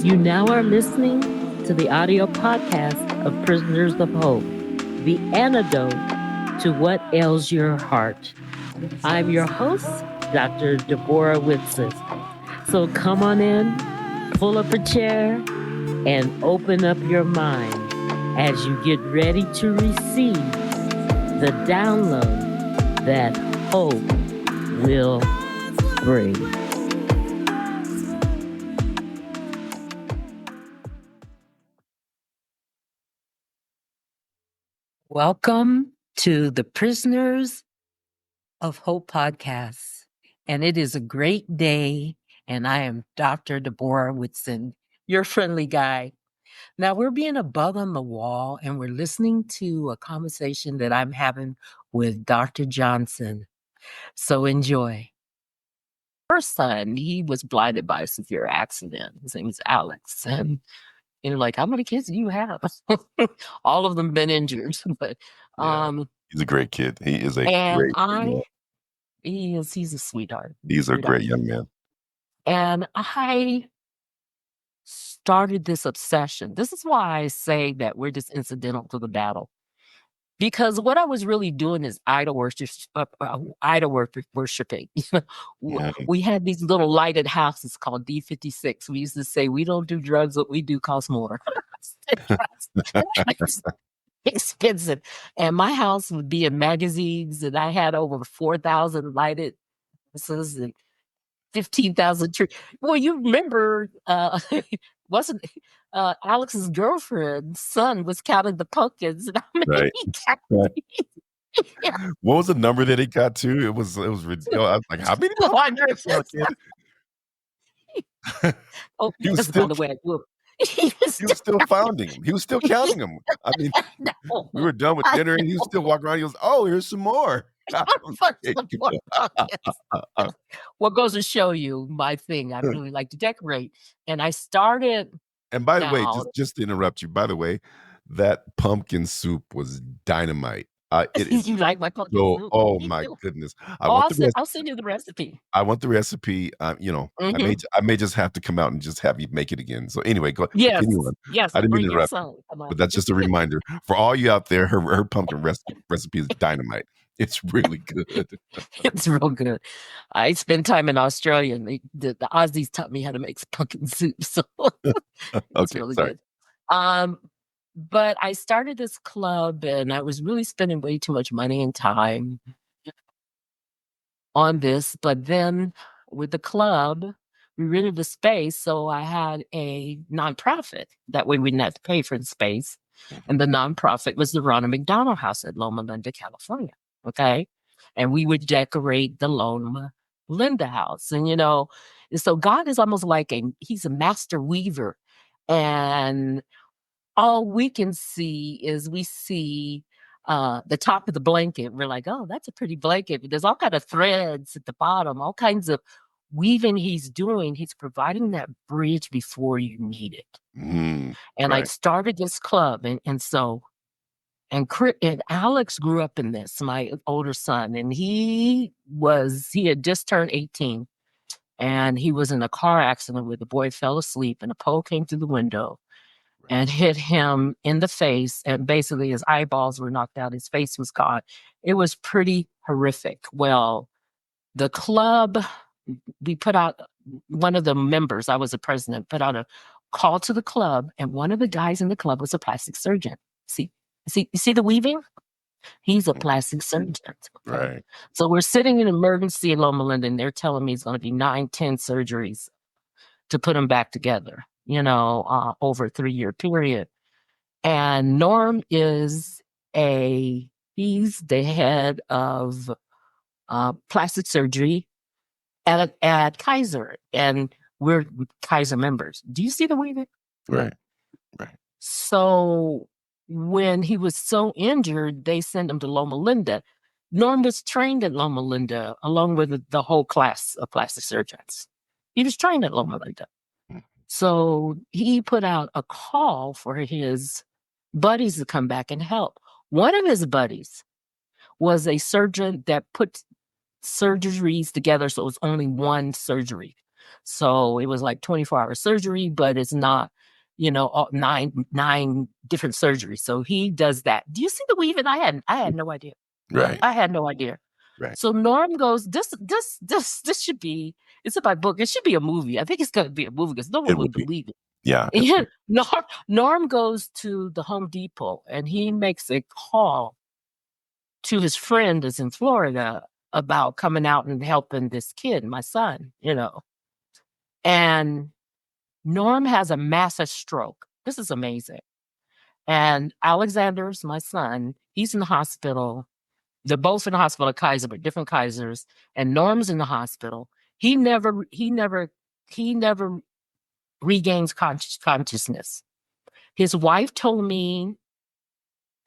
You now are listening to the audio podcast of Prisoners of Hope, the antidote to what ails your heart. I'm your host, Dr. Debbora Whitson. So come on in, pull up a chair, and open up your mind as you get ready to receive the download that hope will bring. Welcome to the Prisoners of Hope podcast. And it is a great day. And I am Dr. Debbora Whitson, your friendly guide. Now we're being above on the wall and we're listening to a conversation that I'm having with Dr. Johnson. So enjoy. First son, he was blinded by a severe accident. His name is Alex. And like, how many kids do you have? All of them been injured. But he's a great kid. He is a and great man. he's a sweetheart. He's a great young man. And I started this obsession. This is why I say that we're just incidental to the battle. Because what I was really doing is idol worshiping. We had these little lighted houses called D56. We used to say, we don't do drugs, what we do costs more. Expensive. And my house would be in magazines, and I had over 4,000 lighted houses and 15,000 trees. Well, you remember, wasn't Alex's girlfriend's son was counting the pumpkins, and Right. Yeah. What was the number that he got to? It was ridiculous. I was like, how many? Oh, he was still, by the way, he was still founding them. He was still counting them. I mean, we were done with dinner, and he was still walking around. He goes, "Oh, here's some more." What goes to show you my thing? I really like to decorate, and I started. And by the way, just to interrupt you, by the way, that pumpkin soup was dynamite. You like my pumpkin soup? Oh my goodness! I'll send you the recipe. I want the recipe. I may just have to come out and just have you make it again. So anyway, continue on. Yes, I didn't mean to interrupt, but that's just a reminder for all you out there. Her pumpkin recipe is dynamite. It's really good. It's real good. I spent time in Australia, and the Aussies taught me how to make pumpkin soup. So it's really good. But I started this club, and I was really spending way too much money and time on this. But then with the club, we rented the space. So I had a nonprofit. That way we didn't have to pay for the space. And the nonprofit was the Ronald McDonald House at Loma Linda, California. Okay. And we would decorate the Loma Linda House. And, so God is almost like he's a master weaver. And all we can see is the top of the blanket. We're like, oh, that's a pretty blanket. But there's all kind of threads at the bottom, all kinds of weaving he's doing. He's providing that bridge before you need it. And right. I started this club. And Alex grew up in this, my older son, and he had just turned 18. And he was in a car accident where the boy fell asleep and a pole came through the window and hit him in the face. And basically his eyeballs were knocked out. His face was caught. It was pretty horrific. Well, the club, we put out, one of the members, I was the president, put out a call to the club. And one of the guys in the club was a plastic surgeon. See the weaving? He's a plastic surgeon. Right. So we're sitting in emergency in Loma Linda, and they're telling me it's going to be 9-10 surgeries to put him back together, over a 3-year period. And Norm he's the head of plastic surgery at Kaiser, and we're Kaiser members. Do you see the weaving? Right. So when he was so injured, they sent him to Loma Linda. Norm was trained at Loma Linda along with the whole class of plastic surgeons. He was trained at Loma Linda. So he put out a call for his buddies to come back and help. One of his buddies was a surgeon that put surgeries together, so it was only one surgery. So it was like 24-hour surgery, but it's not, all nine different surgeries. So he does that. Do you see the weaving? I had no idea. Right. I had no idea. Right. So Norm goes, this should be, it's in my book. It should be a movie. I think it's going to be a movie because no one It would would be. believe it. Yeah. And Norm goes to the Home Depot and he makes a call to his friend that's in Florida about coming out and helping this kid, my son, And Norm has a massive stroke. This is amazing. And Alexander's my son. He's in the hospital. They're both in the hospital at Kaiser, but different Kaisers. And Norm's in the hospital. He never regains consciousness. His wife told me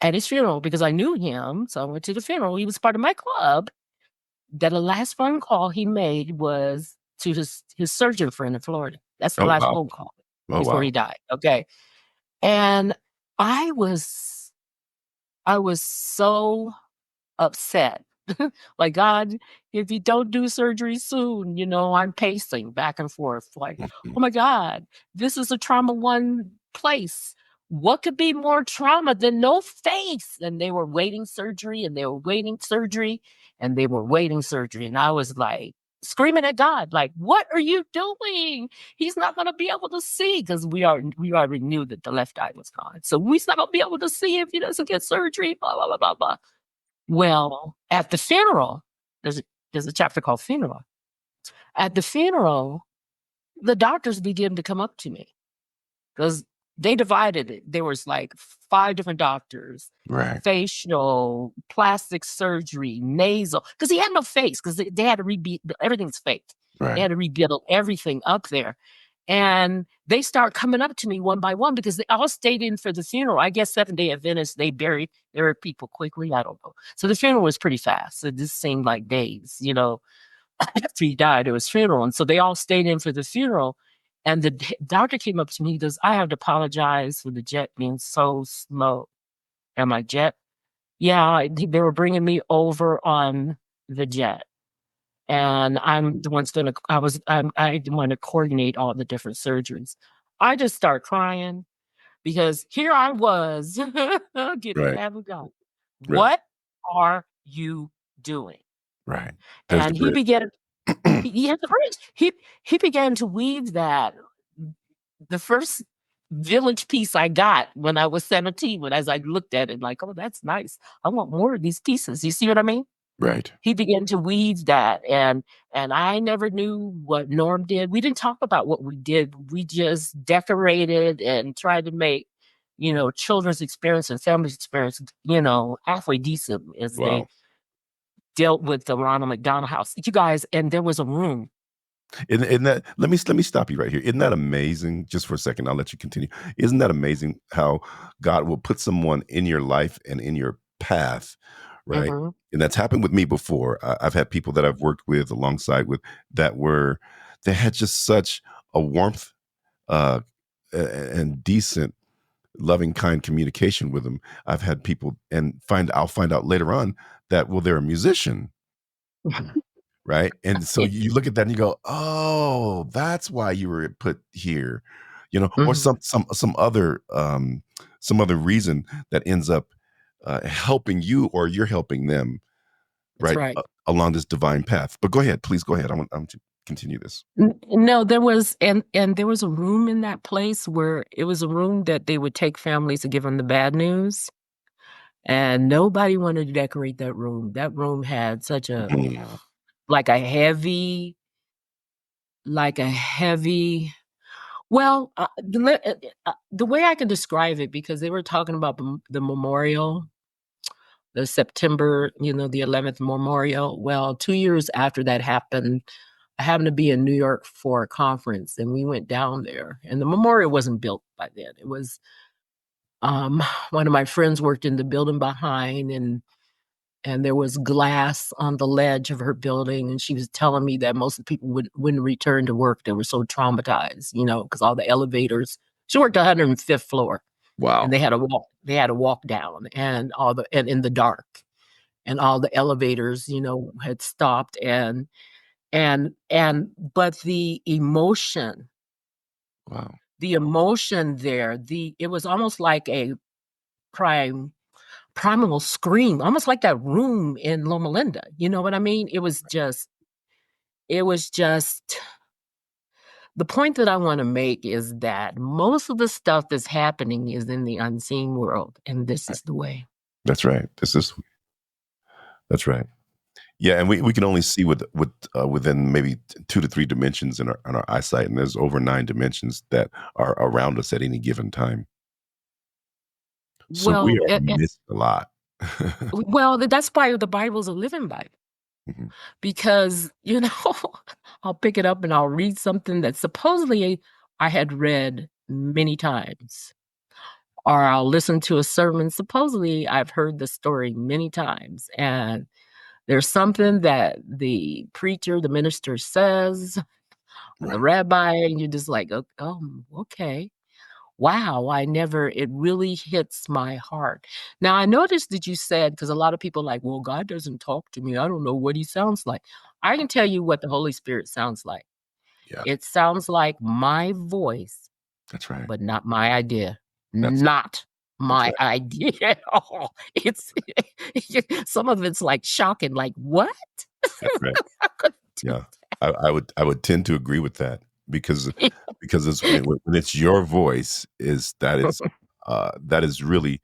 at his funeral, because I knew him, so I went to the funeral. He was part of my club. That the last phone call he made was to his surgeon friend in Florida. That's the Oh, last wow. phone call Oh, before wow. he died. Okay. And I was so upset. Like, God, if you don't do surgery soon, I'm pacing back and forth. Like, oh my God, this is a trauma one place. What could be more trauma than no face? And they were waiting surgery and they were waiting surgery and they were waiting surgery. And I was like screaming at God, like, what are you doing? He's not going to be able to see because we already knew that the left eye was gone. So he's not going to be able to see if he doesn't get surgery, blah, blah, blah, blah, blah. Well, at the funeral, there's a chapter called funeral. At the funeral, the doctors began to come up to me because they divided it. There was like 5 different doctors, Right. facial, plastic surgery, nasal, because he had no face because they had to rebuild, everything's fake. They Right. had to rebuild everything up there. And they start coming up to me one by one because they all stayed in for the funeral. I guess Seventh-day Adventists, they buried their people quickly. I don't know. So the funeral was pretty fast. So this seemed like days, after he died, it was funeral. And so they all stayed in for the funeral. And the doctor came up to me, he goes, I have to apologize for the jet being so slow. And my jet? Yeah, they were bringing me over on the jet. And I'm the one's gonna. I want to coordinate all the different surgeries. I just start crying because here I was getting Right. mad with God. Right. What are you doing? Right. There's the And he bridge. began. He had the bridge. He began to weave that. The first village piece I got when I was 17, as I looked at it, like, oh, that's nice. I want more of these pieces. You see what I mean? Right. He began to weave that, and I never knew what Norm did. We didn't talk about what we did. We just decorated and tried to make, children's experience and family's experience, halfway decent as they Wow. dealt with the Ronald McDonald House. You guys, and there was a room. Isn't that, let me stop you right here. Isn't that amazing? Just for a second, I'll let you continue. Isn't that amazing how God will put someone in your life and in your path, right? Mhm. And that's happened with me before. I've had people that I've worked with alongside with they had just such a warmth and decent, loving, kind communication with them. I've had people I'll find out later on that, well, they're a musician. Right. And so you look at that and you go, oh, that's why you were put here, or Mhm. some other reason that ends up helping you, or you're helping them, That's right, right. along this divine path. But go ahead, please go ahead. I want to continue this. No, there was, and there was a room in that place where it was a room that they would take families and give them the bad news. And nobody wanted to decorate that room. That room had such a, Mhm. like a heavy, like a heavy, well, the way I can describe it, because they were talking about the memorial, the September, the 11th memorial. Well, 2 years after that happened, I happened to be in New York for a conference and we went down there and the memorial wasn't built by then. It was, one of my friends worked in the building behind and there was glass on the ledge of her building. And she was telling me that most of the people wouldn't return to work. They were so traumatized, because all the elevators, she worked 105th floor and Wow. they had to walk down and and in the dark and all the elevators, had stopped. But Wow. the emotion there, it was almost like a prime primal scream, almost like that room in Loma Linda. You know what I mean? It was just the point that I want to make is that most of the stuff that's happening is in the unseen world, and this is the way. That's right. That's right. Yeah, and we can only see within maybe 2 to 3 dimensions in our eyesight, and there's over 9 dimensions that are around us at any given time. So we Well, are missing a lot. that's why the Bible's a living Bible. Mhm. Because, I'll pick it up and I'll read something that supposedly I had read many times. Or I'll listen to a sermon. Supposedly I've heard the story many times. And there's something that the preacher, the minister says, or the Right. rabbi, and you're just like, oh, okay. Wow, it really hits my heart. Now, I noticed that you said, because a lot of people are like, well, God doesn't talk to me. I don't know what he sounds like. I can tell you what the Holy Spirit sounds like. Yeah. It sounds like my voice, That's right. but not my idea. That's Not that's my right. idea at all. It's some of it's like shocking, like, what? That's right. I couldn't do Yeah. I would tend to agree with that because it's when it's your voice that is really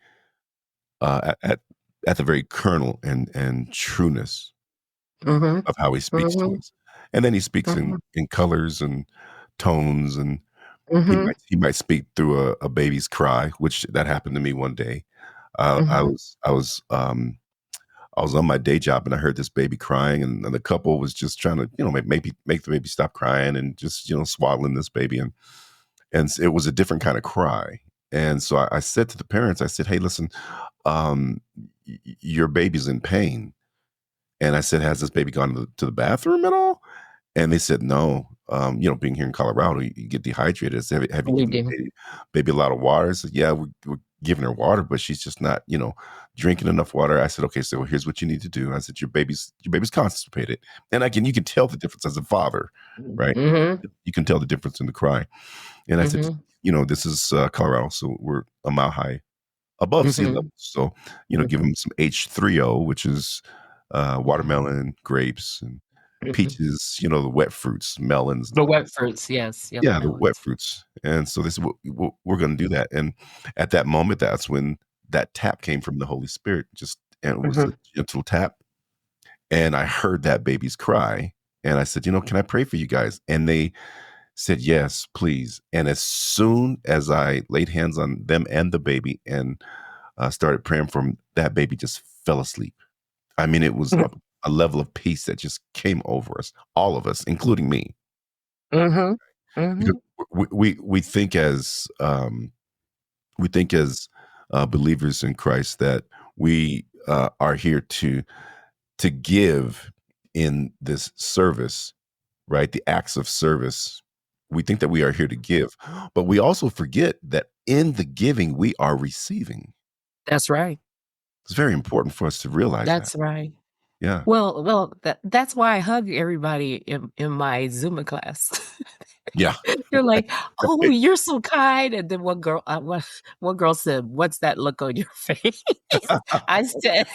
at the very kernel and trueness Mhm, of how he speaks to mhm, us. And then he speaks in mhm, in colors and tones, and he mhm, might speak through a baby's cry, which that happened to me one day. Uh, I mhm, was I was, um, I was on my day job, and I heard this baby crying, and the couple was just trying to, maybe make the baby stop crying and just, swaddling this baby, and it was a different kinda cry. And so I said to the parents, I said, "Hey, listen, um, your baby's in pain." And I said, "Has this baby gone to the bathroom at all?" And they said, "No." Being here in Colorado, you get dehydrated. I said, "Have you we given the do. baby a lot of water?" I said, "Yeah, we're giving her water, but she's just not, drinking enough water." I said, "Okay, so here's what you need to do." I said, "Your baby's constipated." And you can tell the difference as a father, right? Mhm, You can tell the difference in the cry. And I said, mhm, "This is Colorado, so we're a mile high above sea level. mhm, So, give mhm, them some H3O, which is mhm, watermelon, grapes, and mhm. peaches, the wet fruits, melons. The wet fruits, yes, yellow Yeah, the wet melons. fruits. And so this is what we're going to do that. And at that moment, that's when that tap came from the Holy Spirit. And it was a Mhm, gentle tap. And I heard that baby's cry. And I said, "Can I pray for you guys?" And they said, "Yes, please." And as soon as I laid hands on them and the baby and started praying for him, that baby just fell asleep. I mean, it was a level of peace that just came over us, all of us, including me, mhm, because mhm. we think as believers in Christ that we are here to give in this service, right? The acts of service. We think that we are here to give, but we also forget that in the giving we are receiving. That's right. It's very important for us to realize that. That's right. Yeah. Well, that's why I hug everybody in my Zumba class. Yeah. They're like, "Oh, you're so kind." And then one girl said, "What's that look on your face?" I said,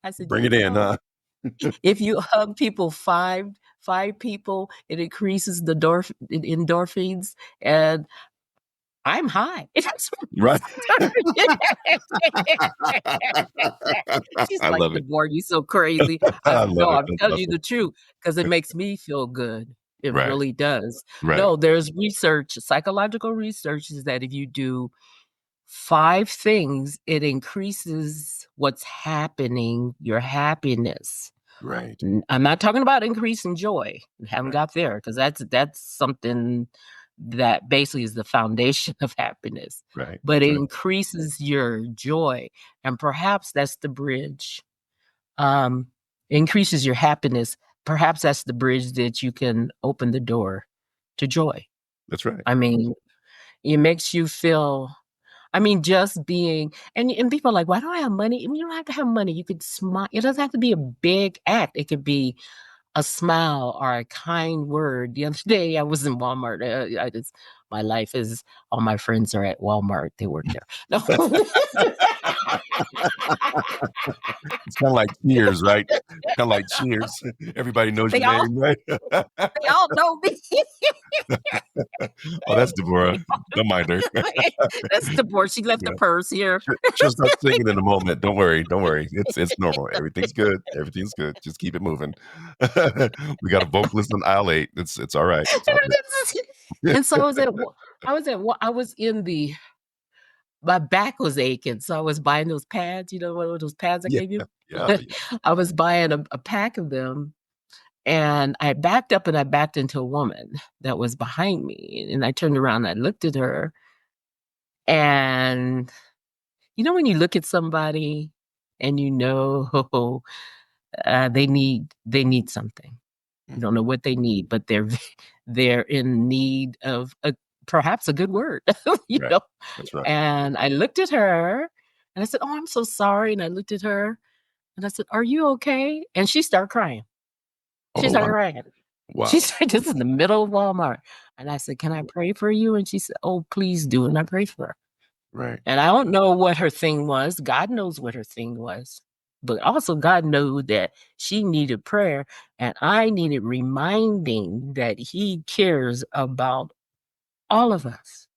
I said, Bring it in, huh? if you hug people five people, it increases the endorphins, and I'm high." That's Right. what she's I like, love it. "Deborah, you so crazy." I I said, love "No, it. I'm That's telling you awesome. the truth because it makes me feel good. It Right, really does." right, No, there's research, psychological research is that if you do 5 things, it increases what's happening, your happiness. right, I'm not talking about increase in joy. We haven't right, got there because that's something that basically is the foundation of happiness. right. But it That's right. increases your joy, and perhaps that's the bridge. Um, increases your happiness. Perhaps that's the bridge that you can open the door to joy. That's right. I mean, it makes you feel. I mean, just being and people are like, "Why do I have money?" I mean, you don't have to have money. You could smile. It doesn't have to be a big act. It could be a smile or a kind word. The other day I was in Walmart. My life is, all my friends are at Walmart. They work there. No. It's kind of like Cheers, right? Kind of like Cheers. Everybody knows They your all name, right? they all know me. Oh, that's Deborah. Don't mind her. That's Deborah. She left the Yeah. purse here. She'll start singing in a moment. Don't worry. Don't worry. It's normal. Everything's good. Everything's good. Just keep it moving. We got a vocalist on aisle 8. It's all right. It's all good. And so I was in the, my back was aching. So I was buying those pads, one of those pads I Yeah, gave you? yeah. I was buying a pack of them, and I backed up and I backed into a woman that was behind me. And I turned around and I looked at her. And when you look at somebody and they need something. You don't know what they need, but they're in need of perhaps a good word, Right. That's right. And I looked at her and I said, "Oh, I'm so sorry." And I looked at her and I said, "Are you okay?" And she started crying. She Oh, started wow. crying. Wow. She started just in the middle of Walmart. And I said, "Can I pray for you?" And she said, "Oh, please do." And I prayed for her. Right. And I don't know what her thing was. God knows what her thing was. But also God knew that she needed prayer, and I needed reminding that he cares about all of us.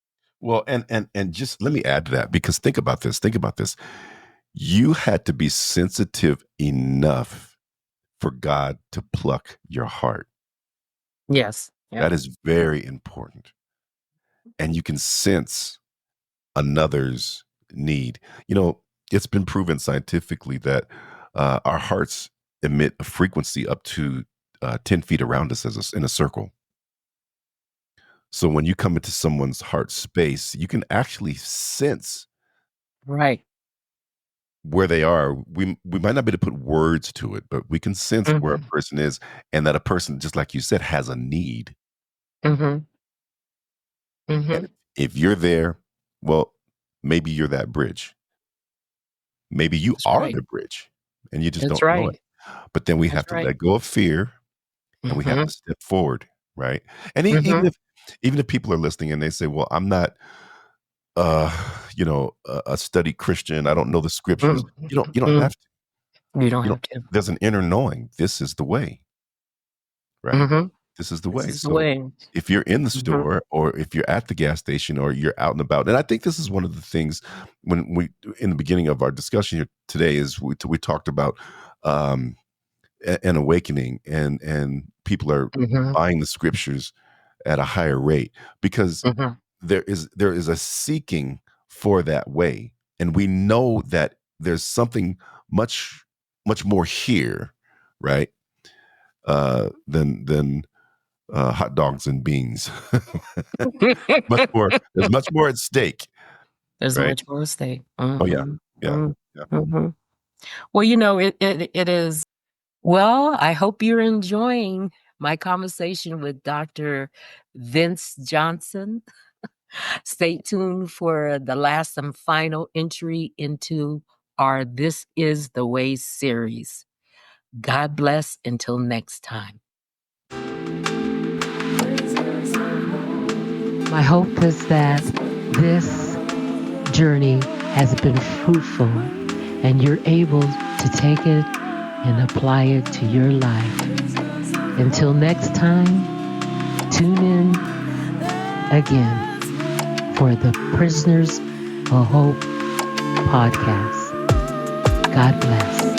Well, and just let me add to that, because think about this. Think about this. You had to be sensitive enough for God to pluck your heart. Yes. That Yeah. is very important. And you can sense another's need. It's been proven scientifically that our hearts emit a frequency up to 10 feet around us in a circle. So when you come into someone's heart space, you can actually sense Right. where they are. We might not be able to put words to it, but we can sense where a Mm-hmm. person is, and that a person, just like you said, has a need. Mm-hmm. Mm-hmm. And if you're there, well, maybe you're that bridge. Maybe you That's are right. the bridge and you just That's don't know it. right. But then we That's have to right. let go of fear, and we have Mm-hmm. to step forward, right? And Mm-hmm. even if people are listening and they say, "Well, I'm not a studied Christian. I don't know the scriptures." You don't Mm-hmm. have to. You don't You don't have to. There's an inner knowing. This is the way, right? Mm-hmm. This is the This way. is the So way. if you're in the Mm-hmm. store, or if you're at the gas station, or you're out and about, and I think this is one of the things, when we, in the beginning of our discussion here today, is we talked about um, an awakening, and people are Mm-hmm. buying the scriptures at a higher rate, because Mm-hmm. there is a seeking for that way, and we know that there's something much much more here, right? Than hot dogs and beans. Much more. There's much more at stake, There's right? much more at stake. Oh yeah, Mm-hmm. yeah, yeah. Mm-hmm. Well, it is. Well, I hope you're enjoying my conversation with Dr. Vince Johnson. Stay tuned for the last and final entry into our This Is the Way series. God bless until next time. My hope is that this journey has been fruitful and you're able to take it and apply it to your life. Until next time, tune in again for the Prisoners of Hope podcast. God bless.